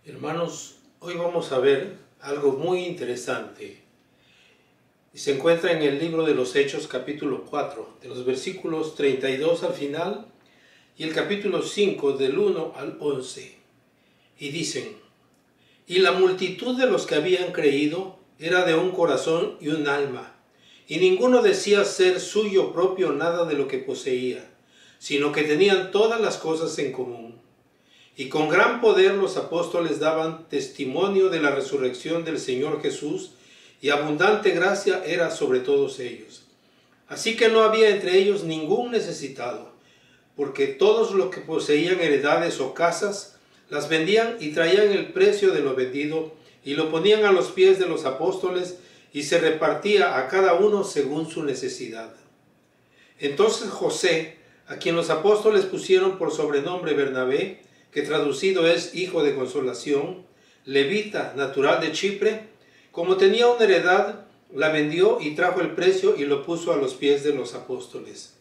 Hermanos, hoy vamos a ver algo muy interesante. Y se encuentra en el libro de los Hechos, capítulo 4, de los versículos 32 al final, y el capítulo 5, del 1 al 11. Y dicen: y la multitud de los que habían creído era de un corazón y un alma, y ninguno decía ser suyo propio nada de lo que poseía, sino que tenían todas las cosas en común. Y con gran poder los apóstoles daban testimonio de la resurrección del Señor Jesús, y abundante gracia era sobre todos ellos. Así que no había entre ellos ningún necesitado, porque todos los que poseían heredades o casas, las vendían y traían el precio de lo vendido, y lo ponían a los pies de los apóstoles, y se repartía a cada uno según su necesidad. Entonces José, a quien los apóstoles pusieron por sobrenombre Bernabé, que traducido es hijo de consolación, levita, natural de Chipre, como tenía una heredad, la vendió y trajo el precio y lo puso a los pies de los apóstoles.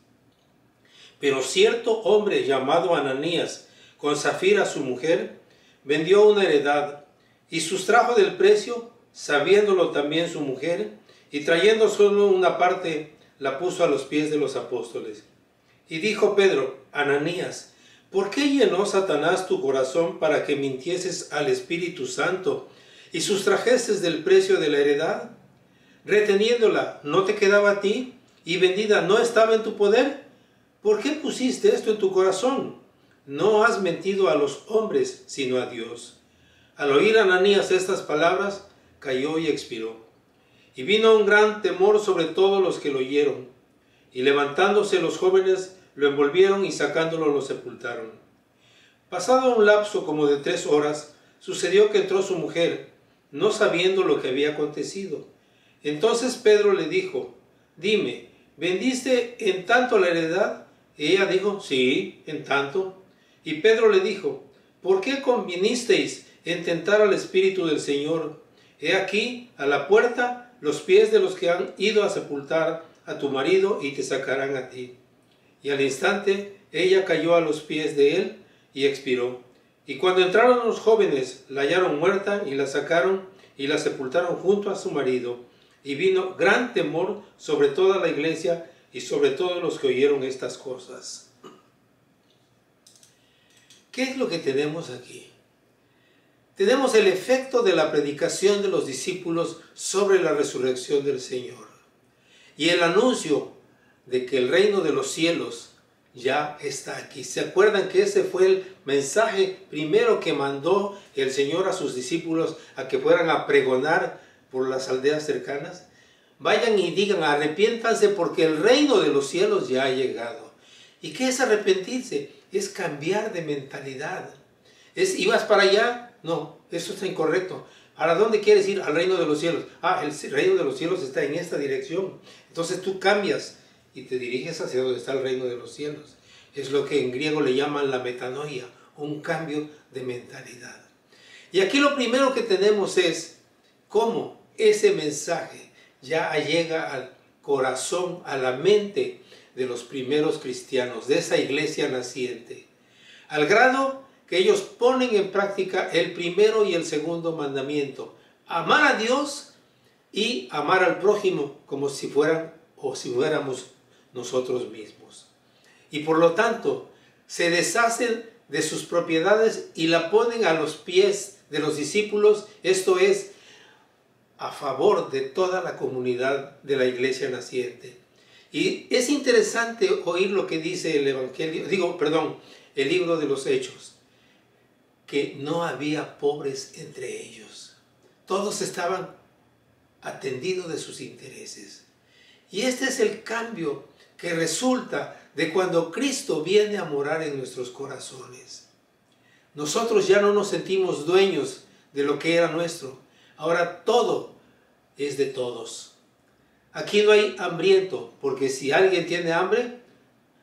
Pero cierto hombre llamado Ananías, con Safira su mujer, vendió una heredad y sustrajo del precio, sabiéndolo también su mujer, y trayendo solo una parte, la puso a los pies de los apóstoles. Y dijo Pedro: Ananías, ¿por qué llenó Satanás tu corazón para que mintieses al Espíritu Santo y sustrajeses del precio de la heredad? Reteniéndola, ¿no te quedaba a ti? ¿Y vendida no estaba en tu poder? ¿Por qué pusiste esto en tu corazón? No has mentido a los hombres, sino a Dios. Al oír Ananías estas palabras, cayó y expiró. Y vino un gran temor sobre todos los que lo oyeron. Y levantándose los jóvenes, lo envolvieron y sacándolo lo sepultaron. Pasado un lapso como de 3 horas, sucedió que entró su mujer, no sabiendo lo que había acontecido. Entonces Pedro le dijo: dime, ¿vendiste en tanto la heredad? Y ella dijo: sí, en tanto. Y Pedro le dijo: ¿por qué convinisteis en tentar al Espíritu del Señor? He aquí, a la puerta, los pies de los que han ido a sepultar a tu marido y te sacarán a ti. Y al instante ella cayó a los pies de él y expiró. Y cuando entraron los jóvenes, la hallaron muerta y la sacaron y la sepultaron junto a su marido. Y vino gran temor sobre toda la iglesia y sobre todos los que oyeron estas cosas. ¿Qué es lo que tenemos aquí? Tenemos el efecto de la predicación de los discípulos sobre la resurrección del Señor. Y el anuncio de que el reino de los cielos ya está aquí. ¿Se acuerdan que ese fue el mensaje primero que mandó el Señor a sus discípulos a que fueran a pregonar por las aldeas cercanas? Vayan y digan: arrepiéntanse porque el reino de los cielos ya ha llegado. ¿Y qué es arrepentirse? Es cambiar de mentalidad. ¿Ibas para allá? No, eso está incorrecto. ¿Ahora dónde quieres ir? Al reino de los cielos. El reino de los cielos está en esta dirección. Entonces tú cambias y te diriges hacia donde está el reino de los cielos. Es lo que en griego le llaman la metanoia, un cambio de mentalidad. Y aquí lo primero que tenemos es cómo ese mensaje ya llega al corazón, a la mente de los primeros cristianos, de esa iglesia naciente, al grado que ellos ponen en práctica el primero y el segundo mandamiento: amar a Dios y amar al prójimo como si fueran o si fuéramos nosotros mismos. Y por lo tanto se deshacen de sus propiedades y la ponen a los pies de los discípulos, esto es, a favor de toda la comunidad de la iglesia naciente. Y es interesante oír lo que dice el el libro de los Hechos, que no había pobres entre ellos. Todos estaban atendidos de sus intereses. Y este es el cambio que resulta de cuando Cristo viene a morar en nuestros corazones. Nosotros ya no nos sentimos dueños de lo que era nuestro. Ahora todo es de todos. Aquí no hay hambriento, porque si alguien tiene hambre,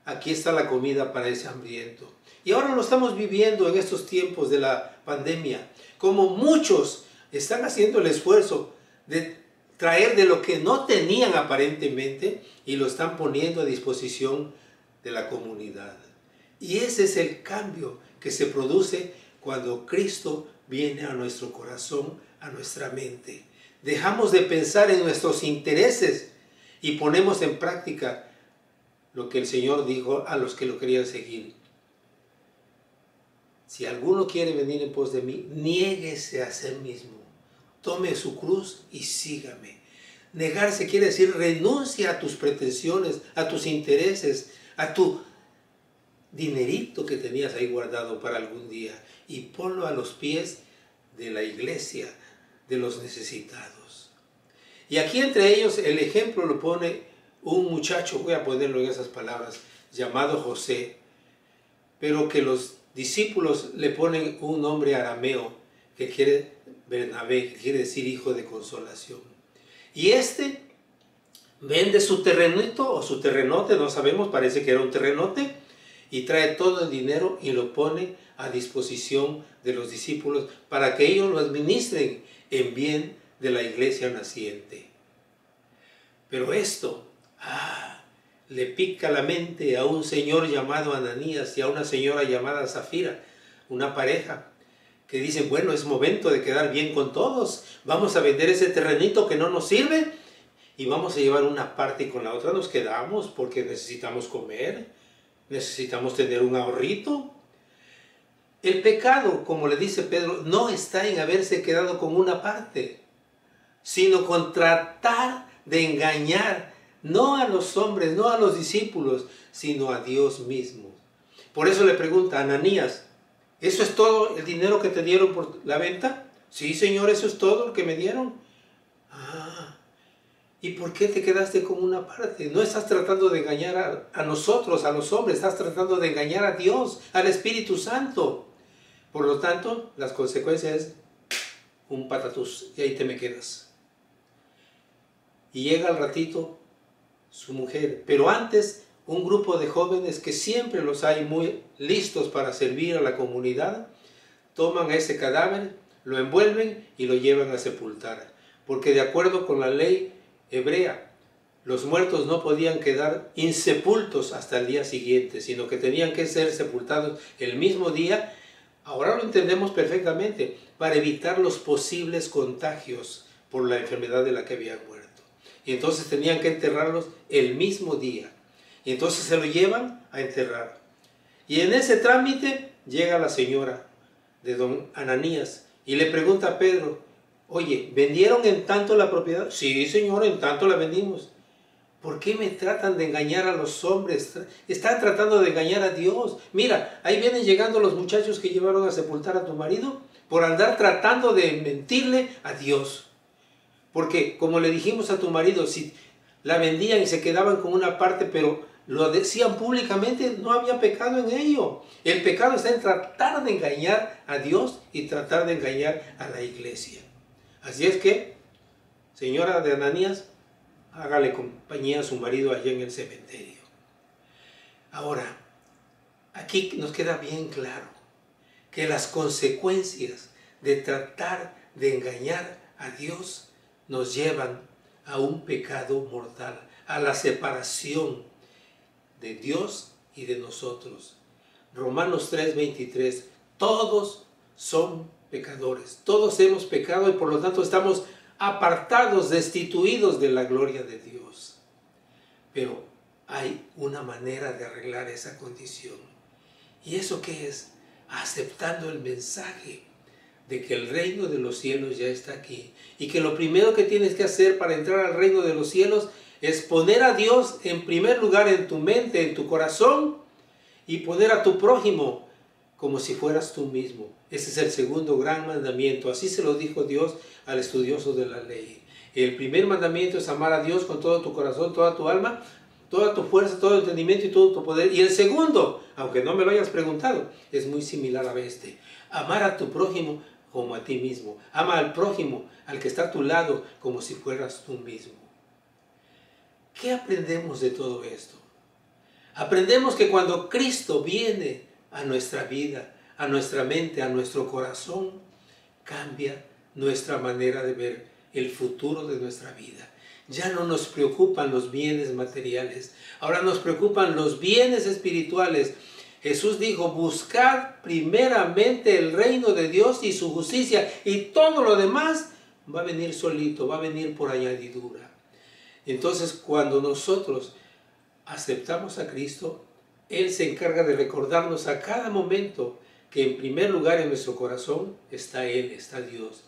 aquí está la comida para ese hambriento. Y ahora lo estamos viviendo en estos tiempos de la pandemia, como muchos están haciendo el esfuerzo de traer de lo que no tenían aparentemente y lo están poniendo a disposición de la comunidad. Y ese es el cambio que se produce cuando Cristo viene a nuestro corazón, a nuestra mente. Dejamos de pensar en nuestros intereses y ponemos en práctica lo que el Señor dijo a los que lo querían seguir. Si alguno quiere venir en pos de mí, niéguese a sí mismo, tome su cruz y sígame. Negarse quiere decir renuncia a tus pretensiones, a tus intereses, a tu dinerito que tenías ahí guardado para algún día y ponlo a los pies de la iglesia, de los necesitados. Y aquí entre ellos el ejemplo lo pone un muchacho, voy a ponerlo en esas palabras, llamado José, pero que los discípulos le ponen un nombre arameo que quiere Bernabé, que quiere decir hijo de consolación. Y este vende su terrenito o su terrenote, no sabemos, parece que era un terrenote, y trae todo el dinero y lo pone a disposición de los discípulos para que ellos lo administren en bien de la iglesia naciente. Pero esto le pica la mente a un señor llamado Ananías y a una señora llamada Zafira, una pareja, que dicen, bueno, es momento de quedar bien con todos, vamos a vender ese terrenito que no nos sirve y vamos a llevar una parte y con la otra nos quedamos porque necesitamos comer, necesitamos tener un ahorrito. El pecado, como le dice Pedro, no está en haberse quedado con una parte, sino con tratar de engañar no a los hombres, no a los discípulos, sino a Dios mismo. Por eso le pregunta a Ananías, ¿eso es todo el dinero que te dieron por la venta? Sí, Señor, eso es todo lo que me dieron. ¿Y por qué te quedaste con una parte? No estás tratando de engañar a nosotros, a los hombres, estás tratando de engañar a Dios, al Espíritu Santo. Por lo tanto, las consecuencias es un patatús y ahí te me quedas. Y llega al ratito su mujer, pero antes un grupo de jóvenes que siempre los hay muy listos para servir a la comunidad, toman ese cadáver, lo envuelven y lo llevan a sepultar. Porque de acuerdo con la ley hebrea, los muertos no podían quedar insepultos hasta el día siguiente, sino que tenían que ser sepultados el mismo día. Ahora lo entendemos perfectamente, para evitar los posibles contagios por la enfermedad de la que habían muerto. Y entonces tenían que enterrarlos el mismo día. Y entonces se lo llevan a enterrar. Y en ese trámite llega la señora de don Ananías y le pregunta a Pedro, oye, ¿vendieron en tanto la propiedad? Sí, Señor, en tanto la vendimos. ¿Por qué me tratan de engañar a los hombres? Están tratando de engañar a Dios. Mira, ahí vienen llegando los muchachos que llevaron a sepultar a tu marido por andar tratando de mentirle a Dios. Porque, como le dijimos a tu marido, si la vendían y se quedaban con una parte, pero lo decían públicamente, no había pecado en ello. El pecado está en tratar de engañar a Dios y tratar de engañar a la iglesia. Así es que, señora de Ananías, hágale compañía a su marido allá en el cementerio. Ahora, aquí nos queda bien claro que las consecuencias de tratar de engañar a Dios nos llevan a un pecado mortal, a la separación de Dios y de nosotros. Romanos 3:23, todos son pecadores, todos hemos pecado y por lo tanto estamos apartados, destituidos de la gloria de Dios. Pero hay una manera de arreglar esa condición. ¿Y eso qué es? Aceptando el mensaje de que el reino de los cielos ya está aquí y que lo primero que tienes que hacer para entrar al reino de los cielos es poner a Dios en primer lugar en tu mente, en tu corazón, y poner a tu prójimo como si fueras tú mismo. Ese es el segundo gran mandamiento. Así se lo dijo Dios al estudioso de la ley. El primer mandamiento es amar a Dios con todo tu corazón, toda tu alma, toda tu fuerza, todo tu entendimiento y todo tu poder. Y el segundo, aunque no me lo hayas preguntado, es muy similar a este. Amar a tu prójimo como a ti mismo. Ama al prójimo, al que está a tu lado, como si fueras tú mismo. ¿Qué aprendemos de todo esto? Aprendemos que cuando Cristo viene a nuestra vida, a nuestra mente, a nuestro corazón, cambia nuestra manera de ver el futuro de nuestra vida. Ya no nos preocupan los bienes materiales, ahora nos preocupan los bienes espirituales. Jesús dijo, buscad primeramente el reino de Dios y su justicia, y todo lo demás va a venir solito, va a venir por añadidura. Entonces, cuando nosotros aceptamos a Cristo, Él se encarga de recordarnos a cada momento que en primer lugar en nuestro corazón está Él, está Dios.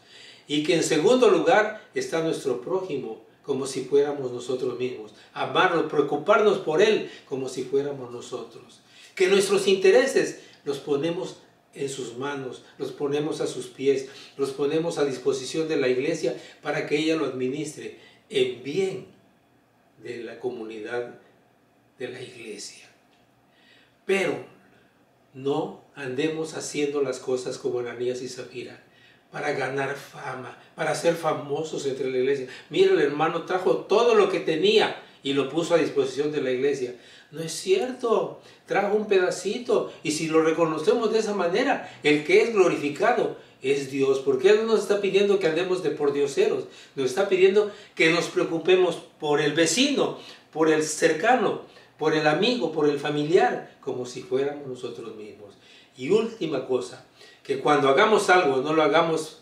Y que en segundo lugar está nuestro prójimo, como si fuéramos nosotros mismos. Amarlo, preocuparnos por Él, como si fuéramos nosotros. Que nuestros intereses los ponemos en sus manos, los ponemos a sus pies, los ponemos a disposición de la iglesia para que ella lo administre en bien de la comunidad de la iglesia. Pero no andemos haciendo las cosas como Ananías y Zafira para ganar fama, para ser famosos entre la iglesia. Mira, el hermano trajo todo lo que tenía y lo puso a disposición de la iglesia. No es cierto, trajo un pedacito, y si lo reconocemos de esa manera, el que es glorificado es Dios, porque Él no nos está pidiendo que andemos de pordioseros, nos está pidiendo que nos preocupemos por el vecino, por el cercano, por el amigo, por el familiar, como si fuéramos nosotros mismos. Y última cosa, que cuando hagamos algo, no lo hagamos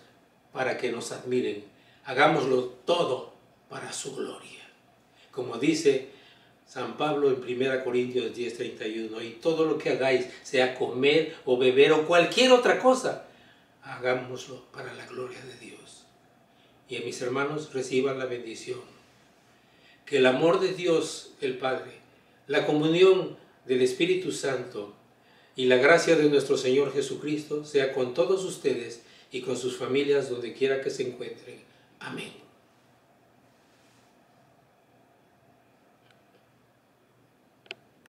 para que nos admiren, hagámoslo todo para su gloria. Como dice San Pablo en 1 Corintios 10:31, y todo lo que hagáis, sea comer o beber o cualquier otra cosa, hagámoslo para la gloria de Dios. Y a mis hermanos, reciban la bendición. Que el amor de Dios, el Padre, la comunión del Espíritu Santo y la gracia de nuestro Señor Jesucristo sea con todos ustedes y con sus familias donde quiera que se encuentren. Amén.